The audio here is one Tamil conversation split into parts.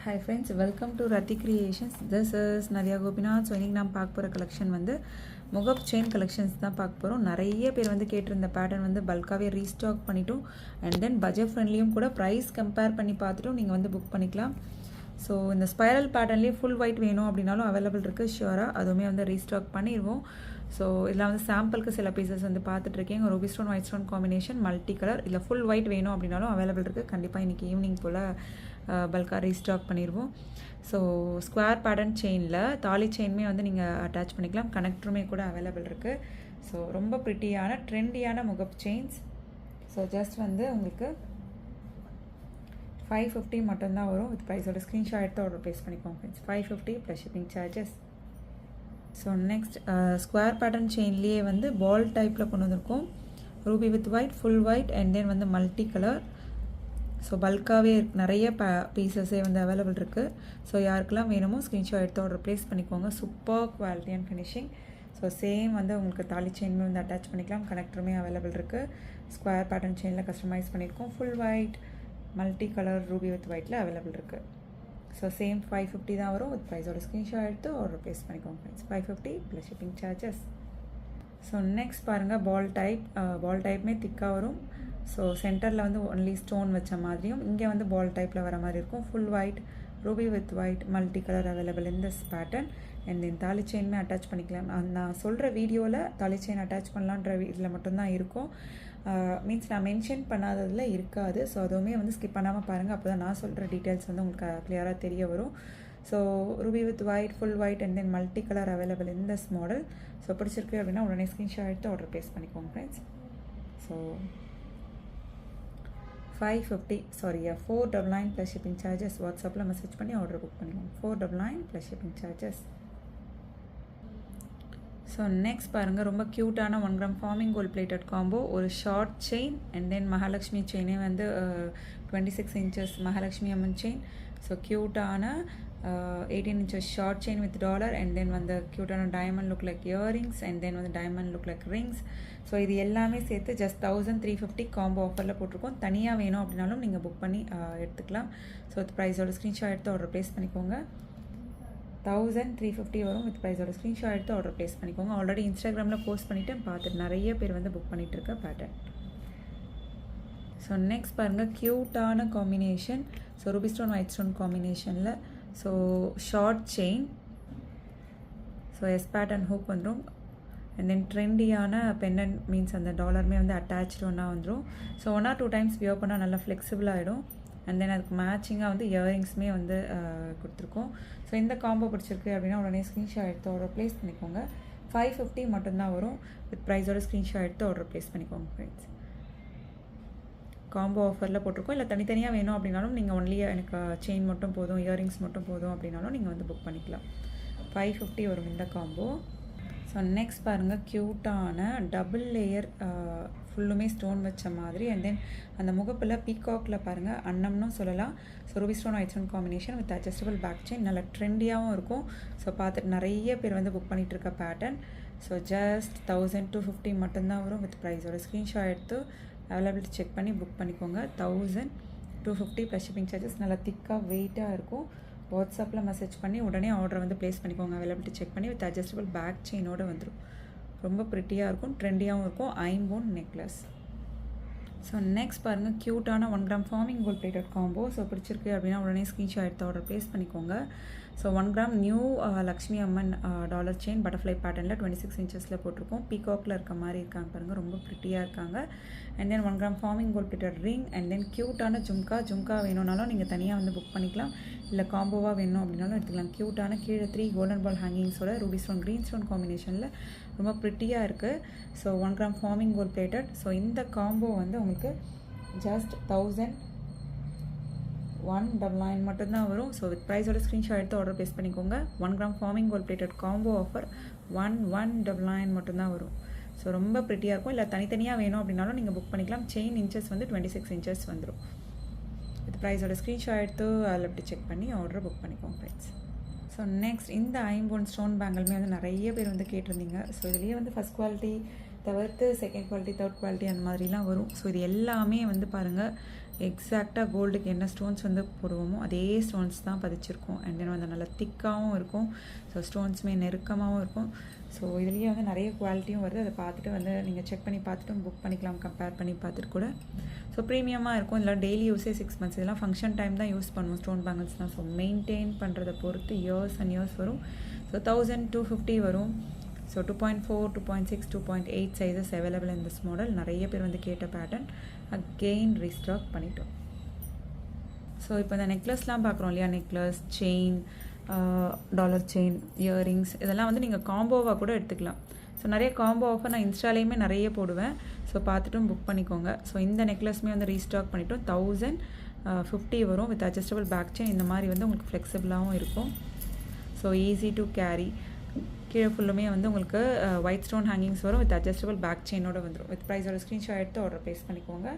Hi friends, welcome to Rati Creations. This is Nadia Gopinath. So இன்றைக்கி நான் பார்க்க போகிற கலெக்ஷன் வந்து முகப் செயின் கலெக்ஷன்ஸ் தான் பார்க்க போகிறோம். நிறைய பேர் வந்து கேட்டிருந்த பேட்டர்ன் வந்து பல்காகவே ரீஸ்டாக் பண்ணிட்டோம். அண்ட் தென் பட்ஜெட் ஃப்ரெண்ட்லியும் கூட ப்ரைஸ் கம்பேர் பண்ணி பார்த்துட்டும் நீங்கள் வந்து புக் பண்ணிக்கலாம். ஸோ இந்த ஸ்பைரல் பேட்டர்ன்லேயே ஃபுல் ஒயிட் வேணும் அப்படின்னாலும் அவைலபிள் இருக்குது ஷியோராக. அதுவுமே வந்து ரீஸ்டாக் பண்ணிடுவோம். ஸோ இதில் வந்து சாம்பிளுக்கு சில பீசஸ் வந்து பார்த்துட்ருக்கேன். Ruby stone white stone combination multi colour. இல்லை ஃபுல் ஒயிட் வேணும் அப்படின்னாலும் அவைலபிள் இருக்குது. கண்டிப்பாக இன்றைக்கி ஈவினிங் போல் பல்காக ரீஸ்டாக் பண்ணிடுவோம். ஸோ ஸ்கொயர் பேட்டர்ன் செயினில் தாலி செயினுமே வந்து நீங்கள் அட்டாச் பண்ணிக்கலாம். கனெக்டருமே கூட அவைலபிள் இருக்குது. ஸோ ரொம்ப ப்ரிட்டியான ட்ரெண்டியான முகப் செயின்ஸ். ஸோ ஜஸ்ட் வந்து உங்களுக்கு 550 மட்டும்தான் வரும். வித் ப்ரைஸோட ஸ்க்ரீன்ஷாட் எடுத்து ஆர்டர் ப்ளேஸ் பண்ணிக்கோங்க friends. 550 plus shipping charges. So next square pattern செயின்லேயே வந்து பால் டைப்பில் கொண்டு வந்திருக்கோம். Ruby with white, full white and then வந்து மல்டி கலர். ஸோ பல்காகவே நிறைய பீசஸே வந்து அவைலபிள் இருக்குது. ஸோ யாருக்கெல்லாம் வேணுமோ ஸ்க்ரீன்ஷாட் எடுத்து ஆர்டர் ப்ளேஸ் பண்ணிக்கோங்க. Super quality and finishing. So same வந்து உங்களுக்கு தாலி செயினுமே வந்து அட்டாச் பண்ணிக்கலாம். கனெக்டருமே அவைலபிள் இருக்குது. ஸ்கொயர் பேட்டர்ன் செயினில் கஸ்டமைஸ் பண்ணியிருக்கோம். Full white multi colour Ruby with ஒயிட்டில் அவைலபிள் இருக்குது. ஸோ சேம் 550 தான் வரும். வித் ப்ரைஸோட ஸ்க்ரீன்ஷாட் எடுத்து ஆர்டர் ப்ளேஸ் பண்ணிக்கோங்க friends. 550 plus shipping charges. So next பாருங்கள் பால் டைப். பால் டைப்புமே திக்காக வரும். ஸோ சென்டரில் வந்து ஒன்லி ஸ்டோன் வச்ச மாதிரியும் இங்கே வந்து பால் டைப்பில் வர மாதிரி இருக்கும். Full white Ruby with white multi colour available இந்த பேட்டர்ன். அண்ட் தென் தாலி செயினுமே அட்டாச் பண்ணிக்கலாம். நான் சொல்கிற வீடியோவில் தாலி செயின் அட்டாச் பண்ணலான்ற இதில் மட்டும்தான் இருக்கும். மீன்ஸ் நான் மென்ஷன் பண்ணாததில் இருக்காது. ஸோ அதுவுமே வந்து ஸ்கிப் பண்ணாமல் பாருங்கள். அப்போ தான் நான் சொல்கிற டீட்டெயில்ஸ் வந்து உங்களுக்கு கிளியராக தெரிய வரும். So ruby with white, full white and then multi colour available in this model. So பிடிச்சிருக்கு அப்படின்னா உடனே ஸ்க்ரீன்ஷாட் எடுத்து ஆர்டர் ப்ளேஸ் பண்ணிக்கோங்க friends. So 550 499 plus shipping charges. வாட்ஸ்அப்பில் மெசேஜ் பண்ணி ஆர்டர் புக் பண்ணிக்கோங்க. 499 plus shipping charges. So next பாருங்கள் ரொம்ப க்யூட்டான 1 gram forming gold plated combo. ஒரு short chain and then Mahalakshmi செயினே வந்து 26 inches Mahalakshmi Amman chain. So க்யூட்டான 18 inches short chain with dollar and then வந்து க்யூட்டான diamond look like earrings and then வந்து diamond look like rings. So இது எல்லாமே சேர்த்து ஜஸ்ட் 1350 காம்போ ஆஃபரில் போட்டிருக்கோம். தனியாக வேணும் அப்படின்னாலும் நீங்கள் புக் பண்ணி எடுத்துக்கலாம். ஸோ ப்ரைஸோட ஸ்க்ரீன்ஷாட் எடுத்து ஆர்டர் ப்ளேஸ் பண்ணிக்கோங்க. 1350 வரும். வித் ப்ரைஸோட ஸ்க்ரீன்ஷாட் எடுத்து ஆர்டர் ப்ளேஸ் பண்ணிக்கோங்க. ஆல்ரெடி இன்ஸ்டாகிராமில் போஸ்ட் பண்ணிவிட்டு பார்த்துட்டு நிறைய பேர் வந்து புக் பண்ணிகிட்டு இருக்க பேட்டர்ன். ஸோ நெக்ஸ்ட் பாருங்கள் க்யூட்டான combination. So ruby stone white stone காம்பினேஷனில். So short chain. So S pattern hook வந்துடும். அண்ட் தென் ட்ரெண்டியான பெண்டன்ட் மீன்ஸ் அந்த டாலருமே வந்து அட்டாச்சு ஒன்றா வந்துடும். ஸோ 1 or 2 டைம்ஸ் வியர் பண்ணால் நல்லா ஃப்ளெக்சிபிள் ஆகிடும். அண்ட் தென் அதுக்கு மேட்சிங்காக வந்து இயரிங்ஸுமே வந்து கொடுத்துருக்கோம். ஸோ இந்த காம்போ பிடிச்சிருக்கு அப்படின்னா உடனே ஸ்க்ரீன்ஷாட் எடுத்து ஆர்டர் ப்ளேஸ் பண்ணிக்கோங்க. 550 மட்டும்தான் வரும். வித் ப்ரைஸோட ஸ்க்ரீன்ஷாட் எடுத்து ஆர்டர் ப்ளேஸ் பண்ணிக்கோங்க ஃப்ரெண்ட்ஸ். காம்போ ஆஃபரில் போட்டிருக்கோம். இல்லை தனித்தனியாக வேணும் அப்படின்னாலும் நீங்கள் ஒன்லி எனக்கு செயின் மட்டும் போதும், இயரிங்ஸ் மட்டும் போதும் அப்படின்னாலும் நீங்கள் வந்து புக் பண்ணிக்கலாம். 550 வரும் இந்த காம்போ. ஸோ நெக்ஸ்ட் பாருங்கள் க்யூட்டான டபுள் லேயர் ஃபுல்லுமே ஸ்டோன் வச்ச மாதிரி அண்ட் தென் அந்த முகப்பில் பீகாக்கில் பாருங்கள் அன்னம்னும் சொல்லலாம். So ruby stone white stone combination with adjustable back chain. நல்லா ட்ரெண்டியாகவும் இருக்கும். ஸோ பார்த்துட்டு நிறைய பேர் வந்து புக் பண்ணிகிட்டு இருக்க பேட்டர்ன். ஸோ ஜஸ்ட் 1250 மட்டும்தான் வரும். வித் ப்ரைஸோட ஸ்க்ரீன்ஷாட் எடுத்து அவைலபிலிட்டி செக் பண்ணி புக் பண்ணிக்கோங்க. 1250 ப்ளஸ் ஷிப்பிங் சார்ஜஸ். நல்லா திக்காக வெயிட்டாக இருக்கும். வாட்ஸ்அப்பில் மெசேஜ் பண்ணி உடனே ஆர்டர் வந்து ப்ளேஸ் பண்ணிக்கோங்க. அவைலபிலிட்டி செக் பண்ணி வித் அட்ஜஸ்டபிள் பேக் செயினோடு வந்துடும். ரொம்ப ப்ரிட்டியாக இருக்கும், ட்ரெண்டியாகவும் இருக்கும். ஐம்போன் நெக்லஸ். ஸோ நெக்ஸ்ட் பாருங்கள் க்யூட்டான 1 gram forming gold plated combo. So பிடிச்சிருக்கு அப்படின்னா உடனே ஸ்க்ரீன்ஷாட் எடுத்து ஆர்டர் ப்ளேஸ் பண்ணிக்கோங்க. So 1 gram new Lakshmi Amman dollar chain butterfly பேட்டர்னில் 26 இன்ச்சஸில் போட்டிருக்கோம். பீகாக்கில் இருக்க மாதிரி இருக்காங்க பாருங்கள். ரொம்ப ப்ரிட்டியாக இருக்காங்க. And then 1 gram forming gold plated ring and then க்யூட்டான ஜும்கா வேணும்னாலும் நீங்கள் தனியாக வந்து புக் பண்ணிக்கலாம். இல்லை காம்போவாக வேணும் அப்படின்னாலும் எடுத்துக்கலாம். க்யூட்டான கீழே 3 கோல்டன் பால் ஹேங்கிங்ஸோட ரூபி ஸ்டோன் க்ரீன் ஸ்டோன் காம்பினேஷனில் ரொம்ப ப்ரிட்டியாக இருக்குது. So 1 gram forming gold plated. So இந்த காம்போ வந்து உங்களுக்கு ஜஸ்ட் 1199 மட்டும்தான் வரும். ஸோ வித் ப்ரைஸோட ஸ்க்ரீன்ஷாட் எடுத்து ஆர்டர் ப்ளேஸ் பண்ணிக்கோங்க. 1 gram forming gold plated combo offer 1199 மட்டும்தான் வரும். ஸோ ரொம்ப ப்ரிட்டியாக இருக்கும். இல்லை தனித்தனியாக வேணும் அப்படின்னாலும் நீங்கள் புக் பண்ணிக்கலாம். செயின் இன்ச்சஸ் வந்து 26 இன்ச்சஸ் வந்துடும். வித் ப்ரைஸோட ஸ்க்ரீன்ஷாட் எடுத்து அதில் எப்படி செக் பண்ணி ஆர்டர் புக் பண்ணிக்கோங்க ஃப்ரெண்ட்ஸ். ஸோ நெக்ஸ்ட் இந்த ஐம்போன் ஸ்டோன் பேங்கிளுமே வந்து நிறைய பேர் வந்து கேட்டிருந்தீங்க. ஸோ இதுலேயே வந்து ஃபஸ்ட் குவாலிட்டி தவிர்த்து செகண்ட் குவாலிட்டி, தேர்ட் குவாலிட்டி அந்த மாதிரிலாம் வரும். ஸோ இது எல்லாமே வந்து பாருங்கள் எக்ஸாக்டாக கோல்டுக்கு என்ன ஸ்டோன்ஸ் வந்து போடுவோமோ அதே ஸ்டோன்ஸ் தான் பதிச்சிருக்கோம். அண்ட் தென் வந்து நல்லா திக்காகவும் இருக்கும். ஸோ ஸ்டோன்ஸுமே நெருக்கமாகவும் இருக்கும். ஸோ இதுலேயே வந்து நிறைய குவாலிட்டியும் வருது. அதை பார்த்துட்டு வந்து நீங்கள் செக் பண்ணி பார்த்துட்டு புக் பண்ணிக்கலாம், கம்பேர் பண்ணி பார்த்துட்டு கூட. ஸோ ப்ரீமியமாக இருக்கும். இதெல்லாம் டெய்லி யூஸே 6 months. இதெல்லாம் ஃபங்க்ஷன் டைம் தான் யூஸ் பண்ணுவோம் ஸ்டோன் பேங்கிள்ஸ்லாம். ஸோ மெயின்டைன் பண்ணுறதை பொறுத்து இயர்ஸ் அண்ட் இயர்ஸ் வரும். ஸோ 1250 வரும். So 2.4, 2.6, 2.8 sizes available in this model. நிறைய பேர் வந்து கேட்ட பேட்டர்ன் அகெயின் ரீஸ்டாக் பண்ணிட்டோம். ஸோ இப்போ இந்த நெக்லஸ்லாம் பார்க்குறோம் இல்லையா, necklace, chain, dollar chain, earrings, இதெல்லாம் வந்து நீங்கள் காம்போவாக கூட எடுத்துக்கலாம். ஸோ நிறைய காம்போ ஆஃபர் நான் இன்ஸ்டாலேயுமே நிறைய போடுவேன். ஸோ பார்த்துட்டும் புக் பண்ணிக்கோங்க. ஸோ இந்த நெக்லஸ்மே வந்து ரீஸ்டாக் பண்ணிட்டோம். 1050 வரும் வித் அட்ஜஸ்டபிள் பேக் செயின். இந்த மாதிரி வந்து உங்களுக்கு ஃப்ளெக்சிபிளாகவும் இருக்கும். So easy to carry. கீழே ஃபுல்லுமே வந்து உங்களுக்கு ஒயிட் ஸ்டோன் ஹேங்கிங்ஸ் வரும் வித் அட்ஜஸ்டபிள் பேக் செயினோட வந்துடும். வித் ப்ரைஸோட ஸ்க்ரீன்ஷாட் எடுத்து ஆர்டர் ப்ளேஸ் பண்ணிக்கோங்க.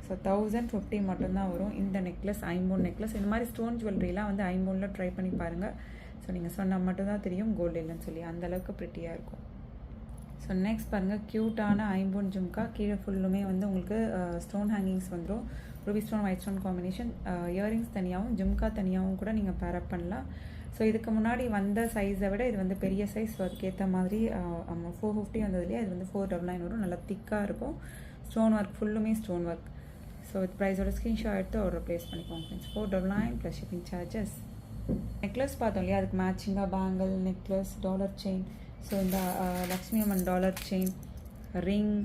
ஸோ 1050 மட்டும்தான் வரும் இந்த நெக்லஸ், ஐம்பொன் நெக்லஸ். இந்த மாதிரி ஸ்டோன் ஜுவல்லரிலாம் வந்து ஐம்பொனில் ட்ரை பண்ணி பாருங்கள். ஸோ நீங்கள் சொன்னால் மட்டும்தான் தெரியும் கோல்டு இல்லைன்னு சொல்லி, அந்தளவுக்கு ப்ரிட்டியாக இருக்கும். ஸோ நெக்ஸ்ட் பாருங்கள், க்யூட்டான ஐம்பொன் ஜும்கா. கீழே ஃபுல்லுமே வந்து உங்களுக்கு ஸ்டோன் ஹேங்கிங்ஸ் வந்துடும். Ruby stone, white stone combination. Earrings தனியாகவும் ஜும்கா தனியாகவும் கூட நீங்கள் பேரப் பண்ணலாம். ஸோ இதுக்கு முன்னாடி வந்த சைஸை விட இது வந்து பெரிய சைஸ். ஸோ அதுக்கேற்ற மாதிரி 450 வந்ததுலேயே இது வந்து 499 வரும். நல்லா திக்காக இருக்கும். ஸ்டோன் ஒர்க், ஃபுல்லுமே ஸ்டோன் ஒர்க். ஸோ வித் ப்ரைஸோட ஸ்க்ரீன்ஷாட் எடுத்து ஆர்டர் ப்ளேஸ் பண்ணிக்கோங்க friends. 499 plus shipping charges. Necklace பார்த்தோம் இல்லையா, அதுக்கு மேட்சிங்காக bangle, necklace, dollar chain. So இந்த Lakshmi Amman dollar chain, ring,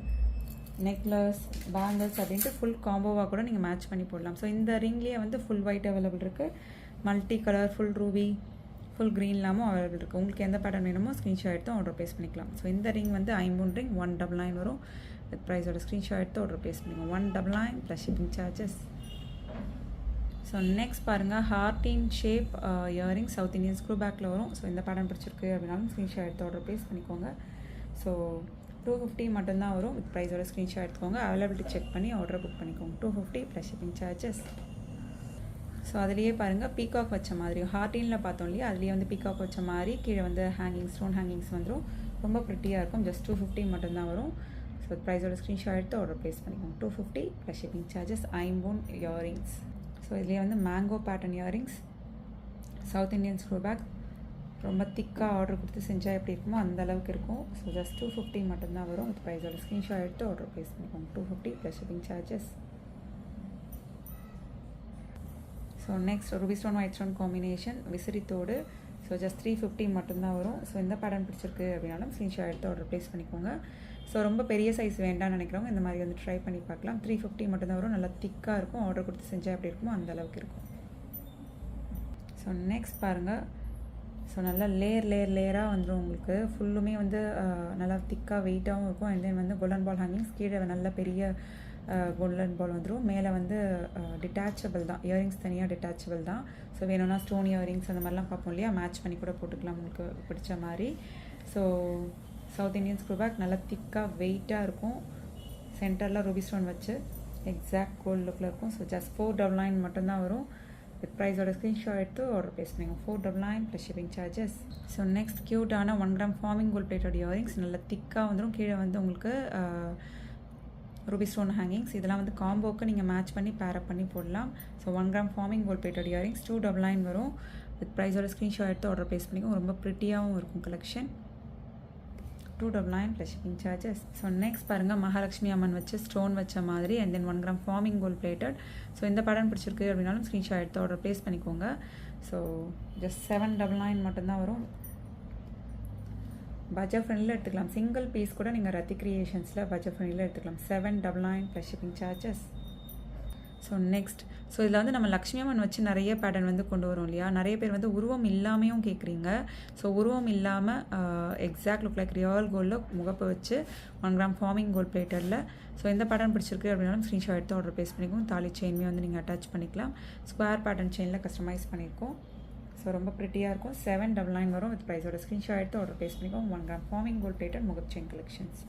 necklace, bangles அப்படின்ட்டு ஃபுல் காம்போவாக கூட நீங்கள் மேட்ச் பண்ணி போடலாம். ஸோ இந்த ரிங்லேயே வந்து ஃபுல் ஒயிட் அவைலபிள் இருக்குது. Multi colour, full ruby, full green இல்லாமல் அவைலபிள் இருக்குது. உங்களுக்கு எந்த பேட்டர்ன் வேணுமோ ஸ்க்ரீன்ஷாட் எடுத்து ஆர்டர் ப்ளேஸ் பண்ணிக்கலாம். ஸோ இந்த ரிங் வந்து ஐம்பொன் ரிங் 199 வரும். வித் ப்ரைஸோட ஸ்க்ரீன்ஷாட் எடுத்து ஆர்டர் ப்ளேஸ் பண்ணிக்கோங்க. 199 plus shipping charges. So next பாருங்கள், ஹார்டின் shape earring, south Indian screw பேக்கில் வரும். ஸோ இந்த பேட்டர்ன் பிடிச்சிருக்கு அப்படின்னாலும் ஸ்க்ரீன்ஷாட் எடுத்து ஆர்டர் ப்ளேஸ் பண்ணிக்கோங்க. ஸோ 250 மட்டும்தான் வரும். வித் ப்ரைஸோட ஸ்க்ரீன்ஷாட் எடுத்துக்கோங்க. அவைலபிலிட்டி செக் பண்ணி ஆர்டர் புக் பண்ணிக்கோங்க. 250 ப்ளஸ் ஷிப்பிங் சார்ஜஸ். ஸோ அதுலேயே பாருங்கள், பீகாக் வச்ச மாதிரி ஹார்டினில் பார்த்தோம் இல்லையா, அதுலேயே வந்து பீகாக் வச்ச மாதிரி கீழே வந்து ஹேங்கிங், ஸ்டோன் ஹேங்கிங்ஸ் வந்துடும். ரொம்ப ப்ரிட்டியாக இருக்கும். ஜஸ்ட் 250 மட்டும்தான் வரும். ஸோ ப்ரைஸோட ஸ்க்ரீன்ஷாட் எடுத்து ஆர்டர் ப்ளேஸ் பண்ணிக்கோங்க. 250 ப்ளஸ் ஷிப்பிங் சார்ஜஸ். ஐம்பொன் இயரிங்ஸ். ஸோ இதுலேயே வந்து mango pattern earrings, south Indian screw back. ரொம்ப திக்காக ஆர்டர் கொடுத்து செஞ்சால் எப்படி இருக்குமோ அந்த அளவுக்கு இருக்கும். ஸோ ஜஸ்ட் 250 மட்டும்தான் வரும். வித் ப்ரைஸோட ஸ்க்ரீன்ஷாட் எடுத்து ஆர்டர் ப்ளேஸ் பண்ணிக்கோங்க. 250 plus shipping charges. So next ruby stone, white stone combination, விசிறித்தோடு. ஸோ ஜஸ்ட் 350 மட்டும்தான் வரும். ஸோ இந்த பேட்டர்ன் பிடிச்சிருக்கு அப்படின்னாலும் ஸ்க்ரீன்ஷாட் எடுத்து ஆர்டர் ப்ளேஸ் பண்ணிக்கோங்க. ஸோ ரொம்ப பெரிய சைஸ் வேண்டாம்னு நினைக்கிறவங்க இந்த மாதிரி வந்து ட்ரை பண்ணி பார்க்கலாம். 350 மட்டும்தான் வரும். நல்லா திக்காக இருக்கும். ஆர்டர் கொடுத்து செஞ்சால் எப்படி இருக்குமோ அந்த அளவுக்கு இருக்கும். ஸோ நெக்ஸ்ட் பாருங்கள், ஸோ நல்லா லேயராக வந்துடும் உங்களுக்கு. ஃபுல்லுமே வந்து நல்லா திக்காக வெயிட்டாகவும் இருக்கும். அண்ட் தென் வந்து கோல்டன் பால் ஹேங்கிங்ஸ். கீழே நல்ல பெரிய கோல்டன் பால் வந்துடும். மேலே வந்து டிட்டாச்சபிள் தான், இயரிங்ஸ் தனியாக டிட்டாச்சபிள் தான். ஸோ வேணும்னா ஸ்டோன் இயரிங்ஸ் அந்த மாதிரிலாம் பார்ப்போம் இல்லையா, மேட்ச் பண்ணி கூட போட்டுக்கலாம் உங்களுக்கு பிடிச்ச மாதிரி. So South Indian screw back நல்லா திக்காக வெயிட்டாக இருக்கும். சென்டரில் ரூபி ஸ்டோன் வச்சு எக்ஸாக்ட் கோல்டு லுக்கில் இருக்கும். ஸோ ஜஸ்ட் 499 மட்டும்தான் வரும். வித் ப்ரைஸோட ஸ்க்ரீன்ஷாட் எடுத்து ஆர்டர் ப்ளேஸ் பண்ணிங்க. 499 plus shipping charges. So next க்யூட்டான 1 gram forming gold plated earrings. நல்லா திக்காக வந்துடும். கீழே வந்து உங்களுக்கு ரூபி ஸ்டோன் ஹேங்கிங்ஸ். இதெல்லாம் வந்து காம்போக்கு நீங்கள் மேட்ச் பண்ணி பேரப் பண்ணி போடலாம். So 1 gram forming gold plated earrings 299 வரும். வித் ப்ரைஸோட ஸ்க்ரீன்ஷாட் எடுத்து ஆர்டர் ப்ளேஸ் பண்ணிக்கோங்க. ரொம்ப ப்ரிட்டியாகவும் இருக்கும் collection. 299 plus shipping charges. So next பாருங்கள், மகாலட்சுமி அம்மன் வச்சு ஸ்டோன் வச்ச மாதிரி and then 1 gram forming gold plated. So இந்த பேட்டர்ன் பிடிச்சிருக்கு அப்படின்னாலும் ஸ்க்ரீன்ஷாட் எடுத்து ஆர்டர் ப்ளேஸ் பண்ணிக்கோங்க. ஸோ ஜஸ்ட் 799 மட்டும்தான் வரும். பட்ஜெட் ஃப்ரெண்ட்லியில் எடுத்துக்கலாம். சிங்கிள் பீஸ் கூட நீங்கள் ரத்தி கிரியேஷன்ஸில் பட்ஜெட் ஃப்ரெண்ட்லியில் எடுத்துக்கலாம். 799 plus shipping charges. So next, so இதில் வந்து நம்ம லக்ஷ்மி அம்மன் வச்சு நிறைய பேட்டர்ன் வந்து கொண்டு வரோம் இல்லையா. நிறைய பேர் வந்து உருவம் இல்லாமையும் கேட்குறீங்க. ஸோ உருவம் இல்லாமல் எக்ஸாக்ட் லுக் லைக் ரியல் கோல்டில் முகப்பை வச்சு 1 கிராம் ஃபார்மிங் கோல்ட் பிளேட்டரில். ஸோ இந்த பேட்டர்ன் பிடிச்சிருக்கு அப்படின்னாலும் ஸ்க்ரீன்ஷாட் எடுத்து ஆர்டர் ப்ளேஸ் பண்ணிக்கோங்க. தாலி செயின்மே வந்து நீங்கள் அட்டாச் பண்ணிக்கலாம். ஸ்கொயர் பேட்டர்ன் செயினில் கஸ்டமைஸ் பண்ணியிருக்கோம். ஸோ ரொம்ப ப்ரிட்டியாக இருக்கும். 799 வரும். வித் ப்ரைஸோட ஸ்க்ரீன்ஷாட் எடுத்து ஆர்டர் ப்ளேஸ் பண்ணிக்கோங்க. 1 கிராம் ஃபார்மிங் கோல்ட் பிளேட்டட் முகப் chain collections.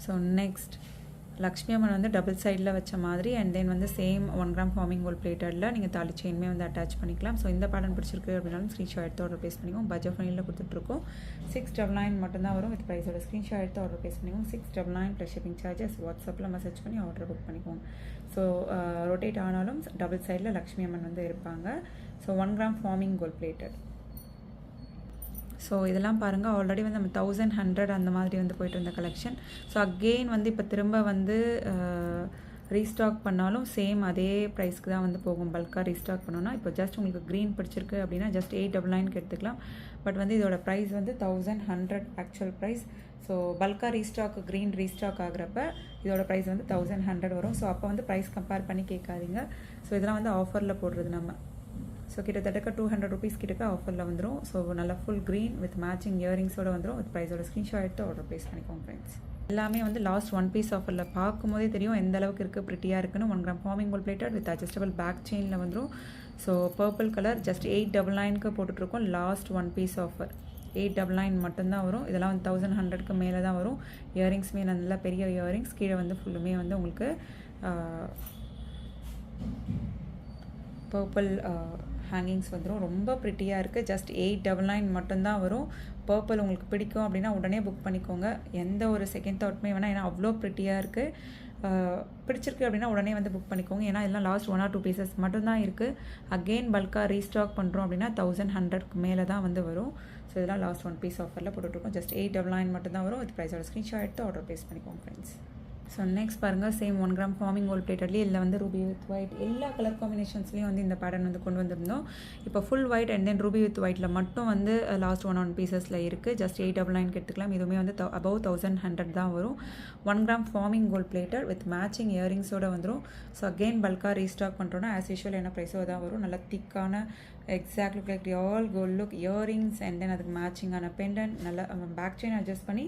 So next Lakshmi Amman வந்து டபுள் சைடில் வச்ச மாதிரி அண்ட் தென் வந்து சேம் 1 கிராம் ஃபார்மிங் கோல்ட் பிளேட்டடில் நீங்கள் தாலி செயின்மே வந்து அட்டாச் பண்ணிக்கலாம். ஸோ இந்த பேட்டர்ன் பிடிச்சிருக்கு அப்படின்னாலும் ஸ்க்ரீன்ஷாட் எடுத்து ஆர்டர் பேஸ் பண்ணிக்கோங்க. பட்ஜெட் ஃபைனில் கொடுத்துட்ருக்கோம். 699 மட்டும்தான் வரும். வித் ப்ரைஸோட ஸ்க்ரீன்ஷாட் எடுத்து ஆர்டர் பேஸ் பண்ணிக்கோங்க. 699 ப்ளஸ் ஷிப்பிங் சார்ஜஸ். வாட்ஸ்அப்பில் மெசேஜ் பண்ணி ஆர்டர் புக் பண்ணிக்கோங்க. ஸோ ரொட்டேட் ஆனாலும் டபுள் சைடில் லக்ஷ்மி அம்மன் வந்து இருப்பாங்க. So 1 gram forming gold plated. So இதெல்லாம் பாருங்கள், ஆல்ரெடி வந்து நம்ம 1100 அந்த மாதிரி வந்து போய்ட்டு இருந்த கலெக்ஷன். ஸோ அகெயின் வந்து இப்போ திரும்ப வந்து ரீஸ்டாக் பண்ணாலும் சேம் அதே ப்ரைஸ்க்கு தான் வந்து போகும். பல்காக ரீஸ்டாக் பண்ணோன்னா இப்போ ஜஸ்ட் உங்களுக்கு க்ரீன் பிடிச்சிருக்கு அப்படின்னா ஜஸ்ட் 899க்கு எடுத்துக்கலாம். பட் வந்து இதோட ப்ரைஸ் வந்து 1100 ஆக்சுவல் ப்ரைஸ். ஸோ பல்காக ரீஸ்டாக் க்ரீன் ரீஸ்டாக் ஆகிறப்ப இதோட ப்ரைஸ் வந்து 1100 வரும். ஸோ அப்போ வந்து ப்ரைஸ் கம்பேர் பண்ணி கேட்காதீங்க. ஸோ இதெல்லாம் வந்து ஆஃபரில் போடுறது நம்ம. ஸோ கிட்டத்தட்ட 200 ருபீஸ் கிட்டக்க ஆஃபரில் வந்துடும். ஸோ நல்லா ஃபுல் க்ரீன் வித் மேட்சிங் இயரிங்ஸோடு வந்துடும். வித் ப்ரைஸோட ஸ்க்ரீன்ஷாட் எடுத்து ஆர்டர் ப்ளேஸ் பண்ணிக்கோங்க ஃப்ரெண்ட்ஸ். எல்லாமே வந்து லாஸ்ட் 1 பீஸ் ஆஃபரில் பார்க்கும்போதே தெரியும் எந்த அளவுக்கு இருக்குது, ப்ரிட்டியாக இருக்குன்னு. 1 gram forming gold plated with adjustable back செயினில் வந்துடும். ஸோ பர்பிள் கலர் ஜஸ்ட் 899க்கு போட்டுட்ருக்கோம். லாஸ்ட் 1 பீஸ் ஆஃபர் 899 மட்டும்தான் வரும். இதெல்லாம் வந்து 1100க்கு மேலே தான் வரும். இயரிங்ஸுமே நல்லா பெரிய இயரிங்ஸ். கீழே வந்து ஃபுல்லுமே வந்து உங்களுக்கு பர்பிள் ஹேங்கிங்ஸ் வந்துடும். ரொம்ப ப்ரிட்டியாக இருக்குது. ஜஸ்ட் 899 மட்டும்தான் வரும். பர்பிள் உங்களுக்கு பிடிக்கும் அப்படின்னா உடனே புக் பண்ணிக்கோங்க. எந்த ஒரு செகண்ட் தாட்மே வேணால், ஏன்னா அவ்வளோ ப்ரிட்டியாக இருக்குது. பிடிச்சிருக்கு அப்படின்னா உடனே வந்து புக் பண்ணிக்கோங்க. ஏன்னா இதெல்லாம் லாஸ்ட் 1 or 2 பீசஸ் மட்டும்தான் இருக்குது. அகெயின் பல்காக ரீஸ்டாக் பண்ணுறோம் அப்படின்னா 1100க்கு மேலே தான் வந்து வரும். ஸோ இதெல்லாம் லாஸ்ட் 1 பீஸ் ஆஃபரில் போட்டுட்ருக்கோம். ஜஸ்ட் 899 மட்டும்தான் வரும். வித் ப்ரைஸோட ஸ்க்ரீன்ஷாட் எடுத்து ஆர்டர் ப்ளேஸ் பண்ணிக்கோங்க ஃப்ரெண்ட்ஸ். ஸோ நெக்ஸ்ட் பாருங்கள், சேம் 1 கிராம் ஃபார்மிங் கோல்ட் பிளேட்டட்லேயே இல்லை வந்து ரூபி வித் ஒயிட் எல்லா கலர் காம்பினேஷன்ஸ்லேயும் வந்து இந்த பேட்டர்ன் வந்து கொண்டு வந்திருந்தோம். இப்போ full white and then Ruby with ஒயிட்டில் மட்டும் வந்து லாஸ்ட் 1 பீசஸில் இருக்குது. ஜஸ்ட் 899க்கு எடுத்துக்கலாம். இதுவுமே வந்து அபவ் 1100 தான் வரும். 1 gram forming gold plated with matching இயரிங்ஸோடு வந்துடும். ஸோ அகெயின் பல்காக ரீஸ்டாக் பண்ணுறோன்னா ஆஸ் யூஷுவல் என்ன ப்ரைஸோ தான் வரும். நல்லா திக்கான exact look like all gold look earrings and then அதுக்கு மேட்சிங்கான பெண்டன்ட். நல்லா பேக் செயின் அட்ஜஸ்ட் பண்ணி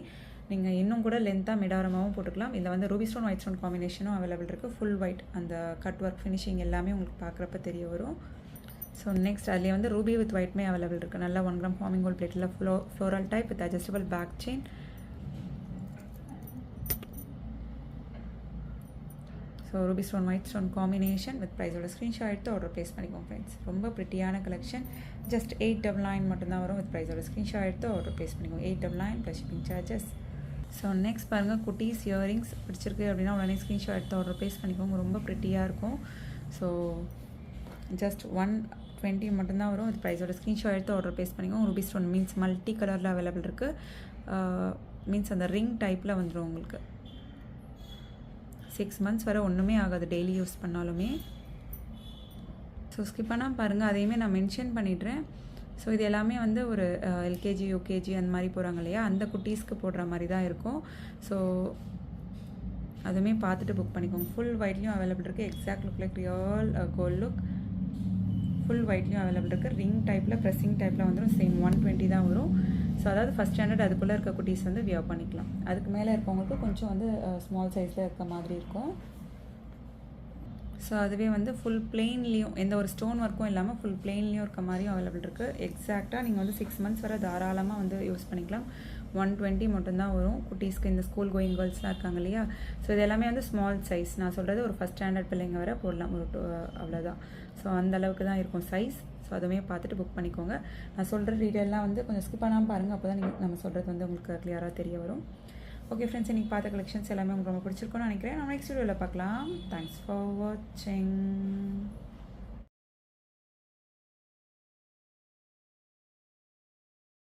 நீங்கள் இன்னும் கூட லென்த்தாக மிடாரமாகவும் போட்டுக்கலாம். இதில் வந்து ரூபி ஸ்டோன் ஒயிட் ஸ்டோன் காம்பினேஷனும் அவைலபிள் இருக்குது. ஃபுல் ஒயிட் அந்த கட் ஒர்க் ஃபினிஷிங் எல்லாமே உங்களுக்கு பார்க்குறப்ப தெரிய வரும். ஸோ நெக்ஸ்ட் அதுலேயே வந்து ரூபி வித் ஒயிட்மே அவைலபிள் இருக்குது. நல்லா 1 கிராம் ஃபார்மிங் கோல்ட் பிளேட்டில் floral type with adjustable back chain. So ruby stone white stone combination with ப்ரைஸோட ஸ்க்ரீன்ஷாட் எடுத்து ஆர்டர் ப்ளேஸ் பண்ணிக்கோங்க ஃப்ரெண்ட்ஸ். ரொம்ப ப்ரிட்டியான கலெக்ஷன். ஜஸ்ட் 899 மட்டும்தான் வரும். வித் ப்ரைஸோட ஸ்க்ரீன்ஷாட் எடுத்து ஆர்டர் ப்ளேஸ் பண்ணிக்கோங்க. 899 plus shipping charges. So next பாருங்கள், குட்டீஸ் இயரிங்ஸ் பிடிச்சிருக்கு அப்படின்னா உடனே ஸ்க்ரீன்ஷாட் எடுத்து ஆர்டர் ப்ளேஸ் பண்ணிக்கோங்க. ரொம்ப ப்ரிட்டியாக இருக்கும். ஸோ ஜஸ்ட் 120 மட்டும்தான் வரும். வித் ப்ரைஸோட ஸ்க்ரீன்ஷாட் எடுத்து ஆர்டர் ப்ளேஸ் பண்ணிக்கோங்க. ரூபி ஸ்டோன் மீன்ஸ் மல்டி கலரில் அவைலபிள் இருக்குது. மீன்ஸ் அந்த ரிங் டைப்பில் வந்துடும் உங்களுக்கு. 6 months வரை ஒன்றுமே ஆகாது டெய்லி யூஸ் பண்ணாலுமே. ஸோ ஸ்கிப் பண்ணால் பாருங்கள், அதையுமே நான் மென்ஷன் பண்ணிடுறேன். ஸோ இது எல்லாமே வந்து ஒரு எல்கேஜி யூகேஜி அந்த மாதிரி போகிறாங்க இல்லையா, அந்த குட்டீஸ்க்கு போடுற மாதிரி தான் இருக்கும். ஸோ அதுவுமே பார்த்துட்டு புக் பண்ணிக்கோங்க. ஃபுல் ஒயிட்லேயும் அவைலபிள் இருக்குது. Exact look like real gold look. Full ஒயிட்லேயும் அவைலபிள் இருக்குது. ரிங் டைப்பில் ப்ரெஸ்ஸிங் டைப்பில் வந்துடும். சேம் 120 தான் வரும். ஸோ அதாவது ஃபஸ்ட் ஸ்டாண்டர்ட் அதுக்குள்ளே இருக்க குட்டீஸ் வந்து வியர் பண்ணிக்கலாம். அதுக்கு மேலே இருக்கவங்களுக்கு கொஞ்சம் வந்து ஸ்மால் சைஸில் இருக்க மாதிரி இருக்கும். ஸோ அதுவே வந்து ஃபுல் பிளெயின்லேயும் எந்த ஒரு ஸ்டோன் ஒர்க்கும் இல்லாமல் ஃபுல் பிளெயின்லேயும் இருக்க மாதிரியும் அவைலபிள் இருக்குது. எக்ஸாக்டாக நீங்கள் வந்து 6 months வரை தாராளமாக வந்து யூஸ் பண்ணிக்கலாம். 120 மட்டும்தான் வரும் குட்டீஸ்க்கு. இந்த ஸ்கூல் கோயிங் கேர்ள்ஸ்லாம் இருக்காங்க இல்லையா, ஸோ இது எல்லாமே வந்து ஸ்மால் சைஸ். நான் சொல்கிறது ஒரு ஃபஸ்ட் ஸ்டாண்டர்ட் பிள்ளைங்க வரை போடலாம். அவ்வளோதான். ஸோ அந்த அளவுக்கு தான் இருக்கும் சைஸ். ஸோ அதுவுமே பார்த்துட்டு புக் பண்ணிக்கோங்க. நான் சொல்கிற டீட்டெயிலாம் வந்து கொஞ்சம் ஸ்கிப் பண்ணாமல் பாருங்கள். அப்போ தான் நீங்கள் நம்ம சொல்கிறது வந்து உங்களுக்கு கிளியராக தெரிய வரும். ஓகே ஃப்ரெண்ட்ஸ், இன்றைக்கி பார்த்த கலெக்ஷன்ஸ் எல்லாமே உங்களுக்கு ரொம்ப பிடிச்சிருக்கும்னு நினைக்கிறேன். நம்ம நெக்ஸ்ட் வீடியோவில் பார்க்கலாம். தேங்க்ஸ் ஃபார் வாட்சிங்.